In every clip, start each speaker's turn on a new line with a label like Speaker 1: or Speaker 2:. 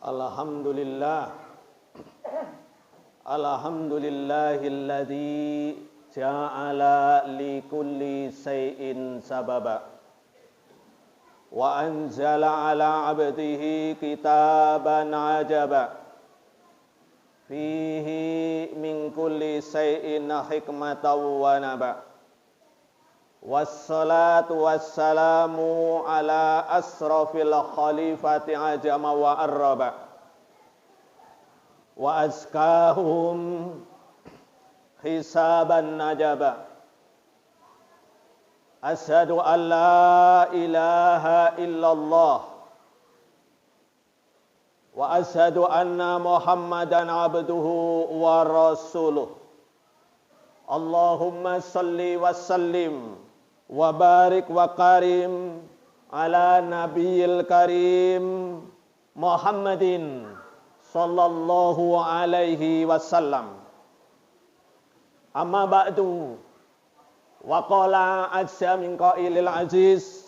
Speaker 1: Alhamdulillah. Alhamdulillahilladzi ja'ala li kulli shay'in sababa wa anzala ala 'abdihi kitaban ajaba fihi min kulli shay'in hikmatan wa naba. Wassalatu wassalamu ala asrafil khalifati ajama wa arraba wa azkahum hisaban najaba. Asyhadu an la ilaha illallah wa asyhadu anna Muhammadan abduhu wa rasuluh. Allahumma salli wa sallim wa barik wa karim ala nabiyil karim Muhammadin sallallahu alaihi wasallam. Amma ba'du, wa qala azza min qailil aziz,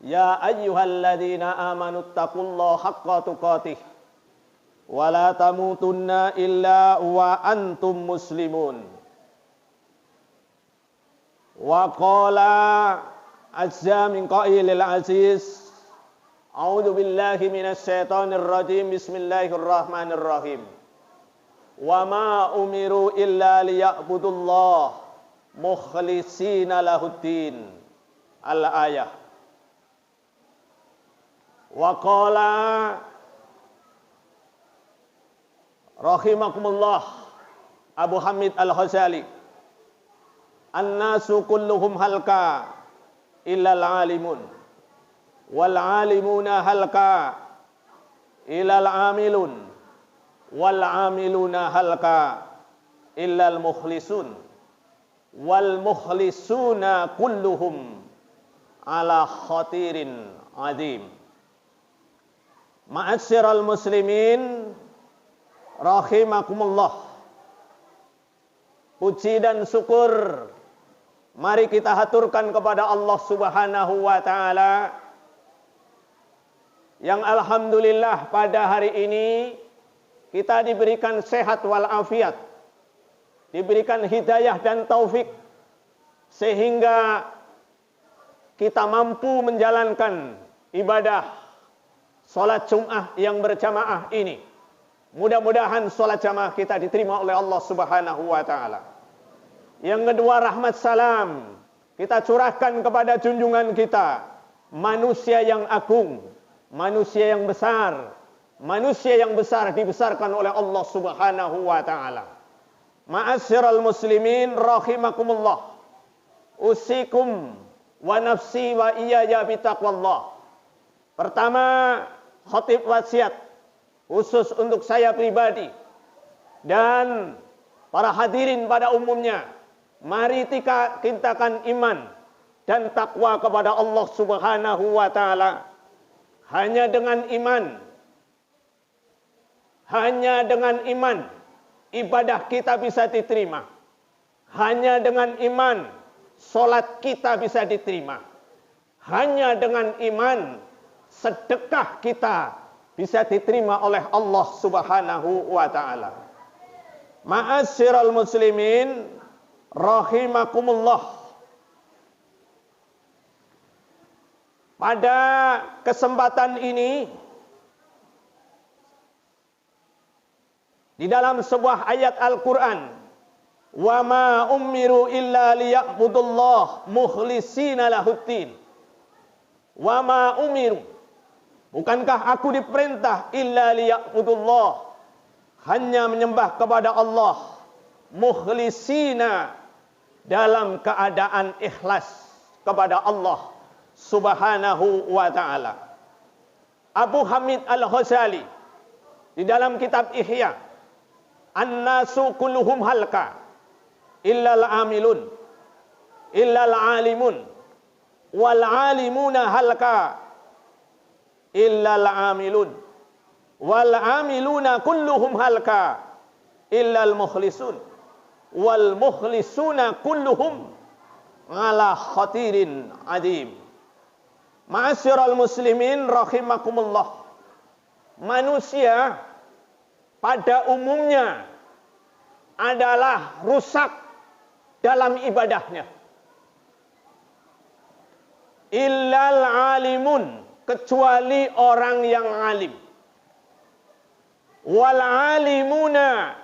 Speaker 1: ya ayyuhalladzina amanu taqullaha haqqa tuqatih wa la tamutunna illa wa antum muslimun. Wa qala azza min qailil aziz, a'udzu billahi minasy syaithanir rajim, bismillahirrahmanirrahim. Wa ma umiru illa liya'budullah mukhlishina lahuddin. Al-ayah. Wa qala rahimakumullah Abu Hamid Al-Ghazali, an-nasu kulluhum halka illal alimun wal alimuna halka illal amilun wal amiluna halka illal mukhlisun wal mukhlisuna kulluhum ala khatirin azim. Ma'asyiral muslimin rahimakumullah, puji dan syukur mari kita haturkan kepada Allah Subhanahu wa ta'ala yang alhamdulillah pada hari ini kita diberikan sehat walafiat, diberikan hidayah dan taufik sehingga kita mampu menjalankan ibadah salat Jum'ah yang berjamaah ini. Mudah-mudahan salat jamaah kita diterima oleh Allah Subhanahu wa ta'ala. Yang kedua, rahmat salam kita curahkan kepada junjungan kita, manusia yang agung, manusia yang besar. Manusia yang besar dibesarkan oleh Allah Subhanahu wa ta'ala. Ma'asyiral muslimin rahimakumullah, usikum wa nafsi wa iyaya bitaqwallah. Pertama, khatib wasiat khusus untuk saya pribadi dan para hadirin pada umumnya. Mari kita kintakan iman dan takwa kepada Allah Subhanahu wa ta'ala. Hanya dengan iman ibadah kita bisa diterima. Hanya dengan iman salat kita bisa diterima. Hanya dengan iman sedekah kita bisa diterima oleh Allah Subhanahu wa ta'ala. Ma'asyiral muslimin rahimakumullah, pada kesempatan ini di dalam sebuah ayat Al-Quran, wa ma umiru illa liya'budullah mukhlishina lahuddin. Wa ma umiru, bukankah aku diperintah illa liya'budullah, hanya menyembah kepada Allah, mukhlishina, dalam keadaan ikhlas kepada Allah Subhanahu wa ta'ala. Abu Hamid Al-Ghazali di dalam kitab Ihya, an-nasu kulluhum halka illal amilun illal alimun wal alimuna halka illal amilun wal amiluna kulluhum halka illal mukhlisun wal mukhlisuna kulluhum ala khatirin adim. Ma'asyiral muslimin rahimakumullah. manusia pada umumnya adalah rusak dalam ibadahnya. Illal alimun, kecuali orang yang alim. Wal alimuna,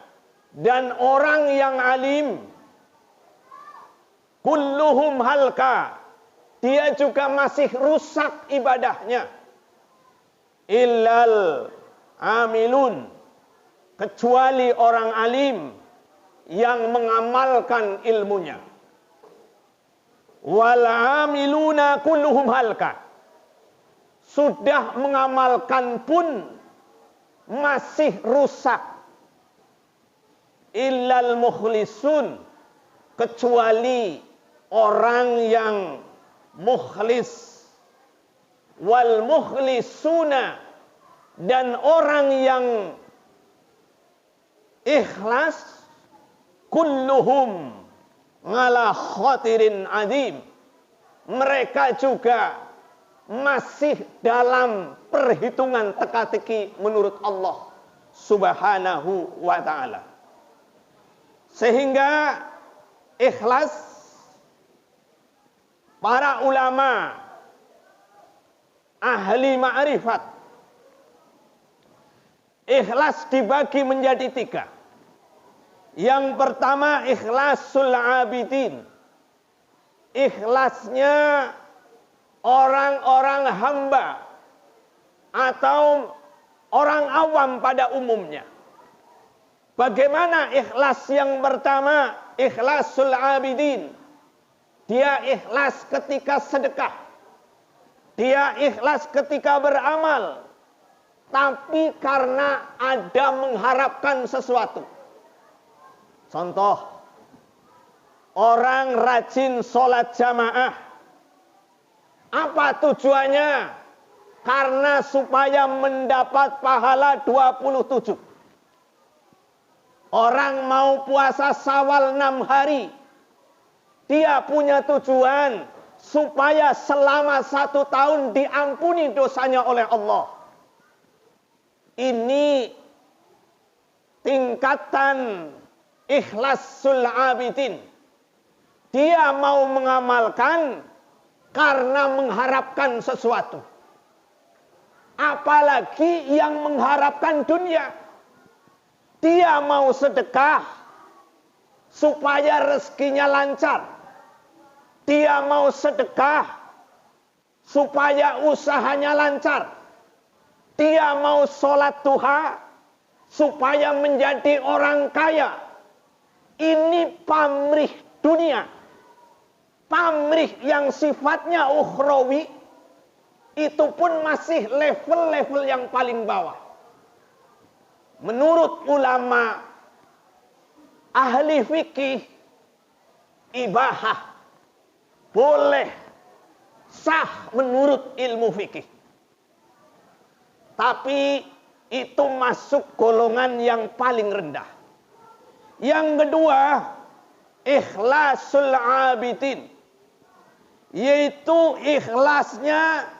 Speaker 1: dan orang yang alim, kulluhum halka, dia juga masih rusak ibadahnya. Illal amilun, kecuali orang alim yang mengamalkan ilmunya. Wal amiluna kulluhum halka, sudah mengamalkan pun masih rusak. Illal mukhlisun, kecuali orang yang mukhlis. Wal mukhlisuna, dan orang yang ikhlas, kulluhum ala khatirin azim, mereka juga masih dalam perhitungan teka-teki menurut Allah Subhanahu wa ta'ala. Sehingga ikhlas, para ulama ahli ma'rifat, ikhlas dibagi menjadi 3. Yang pertama, ikhlasul abidin. Ikhlasnya orang-orang hamba atau orang awam pada umumnya. Bagaimana ikhlas yang pertama? Ikhlasul abidin. Dia ikhlas ketika sedekah. Dia ikhlas ketika beramal. Tapi karena ada mengharapkan sesuatu. Contoh, orang rajin sholat jamaah. Apa tujuannya? Karena supaya mendapat pahala 27. Orang mau puasa Syawal 6 hari. Dia punya tujuan supaya selama 1 tahun diampuni dosanya oleh Allah. Ini tingkatan ikhlasul abidin. Dia mau mengamalkan karena mengharapkan sesuatu. Apalagi yang mengharapkan dunia. Dia mau sedekah supaya rezekinya lancar. Dia mau sedekah supaya usahanya lancar. Dia mau sholat duha supaya menjadi orang kaya. Ini pamrih dunia. Pamrih yang sifatnya ukhrawi, itu pun masih level-level yang paling bawah. Menurut ulama ahli fikih, ibahah boleh, sah menurut ilmu fikih. Tapi itu masuk golongan yang paling rendah. Yang kedua, ikhlasul abidin, yaitu ikhlasnya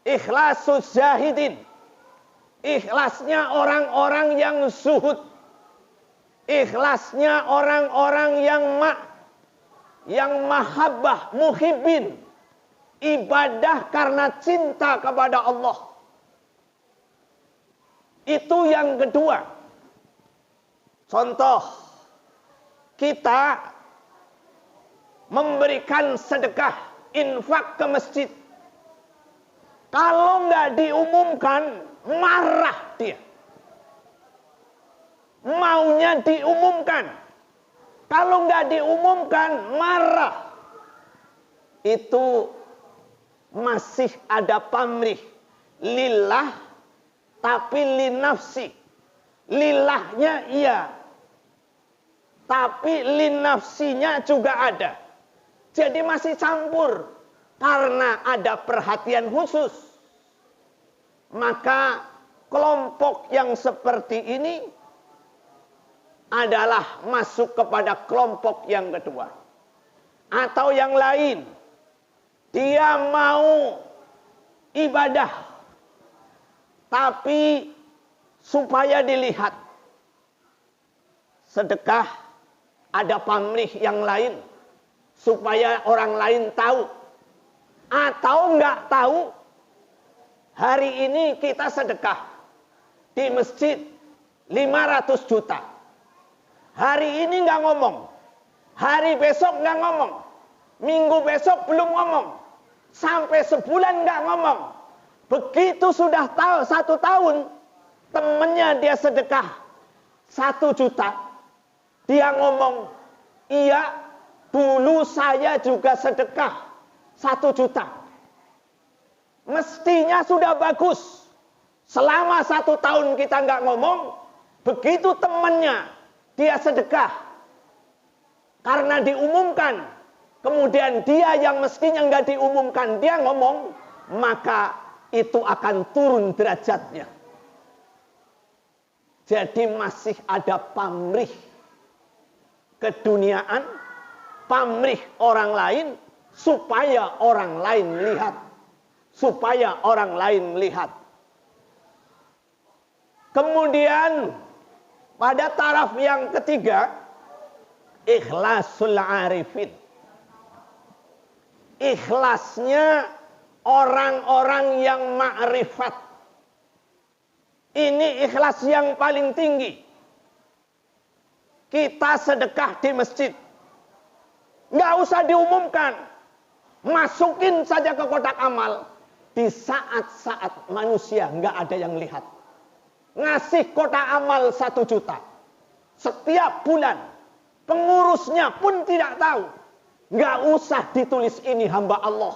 Speaker 1: ikhlasus zahidin. Ikhlasnya orang-orang yang zuhud. Ikhlasnya orang-orang yang mahabbah, muhibbin. Ibadah karena cinta kepada Allah. Itu yang kedua. Contoh, kita memberikan sedekah, infak ke masjid. Kalau nggak diumumkan, marah dia. Maunya diumumkan. Kalau nggak diumumkan, marah. Itu masih ada pamrih. Lillah, tapi linafsi. Lillahnya iya, tapi linafsinya juga ada. Jadi masih campur. Karena ada perhatian khusus. Maka kelompok yang seperti ini adalah masuk kepada kelompok yang kedua. Atau yang lain. Dia mau ibadah. Tapi supaya dilihat sedekah ada pamrih yang lain, supaya orang lain tahu. Atau enggak tahu, hari ini kita sedekah di masjid 500 juta. Hari ini enggak ngomong, hari besok enggak ngomong, minggu besok belum ngomong, sampai sebulan enggak ngomong. Begitu sudah tahu 1 tahun, temennya dia sedekah 1 juta. Dia ngomong, iya dulu saya juga sedekah 1 juta. Mestinya sudah bagus. Selama 1 tahun kita nggak ngomong, begitu temannya dia sedekah, karena diumumkan, kemudian dia yang mestinya nggak diumumkan, dia ngomong, maka itu akan turun derajatnya. Jadi masih ada pamrih keduniaan, pamrih orang lain, supaya orang lain lihat. Supaya orang lain lihat. Kemudian pada taraf yang ketiga, ikhlasul arifin. Ikhlasnya orang-orang yang ma'rifat. Ini ikhlas yang paling tinggi. Kita sedekah di masjid, nggak usah diumumkan, masukin saja ke kotak amal. Di saat-saat manusia nggak ada yang lihat, ngasih kotak amal 1 juta setiap bulan, pengurusnya pun tidak tahu. Nggak usah ditulis ini hamba Allah.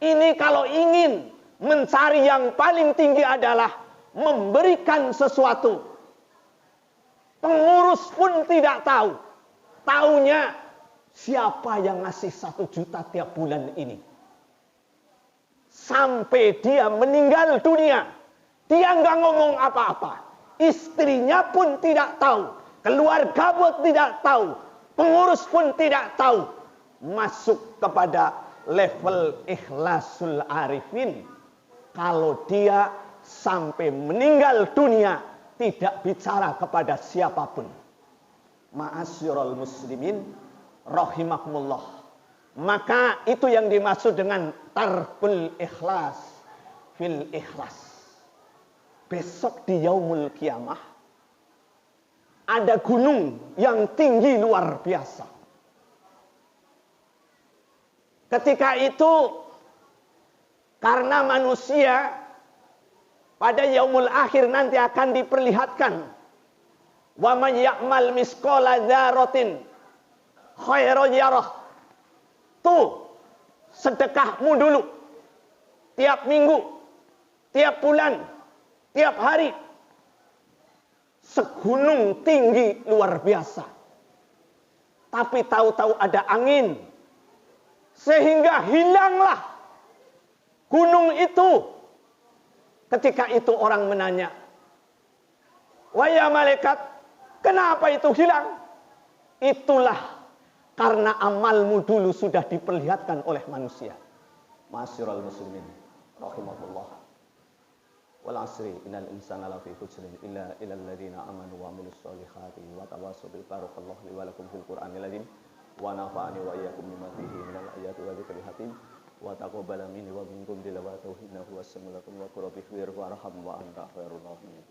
Speaker 1: Ini kalau ingin mencari yang paling tinggi adalah memberikan sesuatu. Pengurus pun tidak tahu. Taunya siapa yang ngasih 1 juta tiap bulan ini. Sampai dia meninggal dunia, dia nggak ngomong apa-apa. Istrinya pun tidak tahu. Keluarga pun tidak tahu. Pengurus pun tidak tahu. Masuk kepada level ikhlasul arifin. Kalau dia sampai meninggal dunia tidak bicara kepada siapapun. Ma'asyiral muslimin rahimakumullah. Maka itu yang dimaksud dengan tarkul ikhlas fil ikhlas. Besok di yaumul kiamah ada gunung yang tinggi luar biasa. Ketika itu, karena manusia pada yaumul akhir nanti akan diperlihatkan, wa man ya'mal misqala dzarratin khairan yarah. Tuh, sedekahmu dulu. Tiap minggu, tiap bulan, tiap hari. Segunung tinggi luar biasa. Tapi tahu-tahu ada angin, sehingga hilanglah gunung itu. Ketika itu orang menanya, wahai malaikat, kenapa itu hilang? Itulah karena amalmu dulu sudah diperlihatkan oleh manusia. Ma'asyiral muslimin rahimahullah. Wal asri innal insana lafi khusrin illa ilal ladzina amanu wa amilus solihati wa tawassaw bil barakallahu li wa lakum fil qur'anil azim wa nafa'ani wa iyyakum mimma fihi minal ayati wa dzikril hakim wa taqabbala minni wa minkum tilawatahu innahu was-sami'ul 'alim wa qul rabbi ighfir warham wa anta khairur rahimin.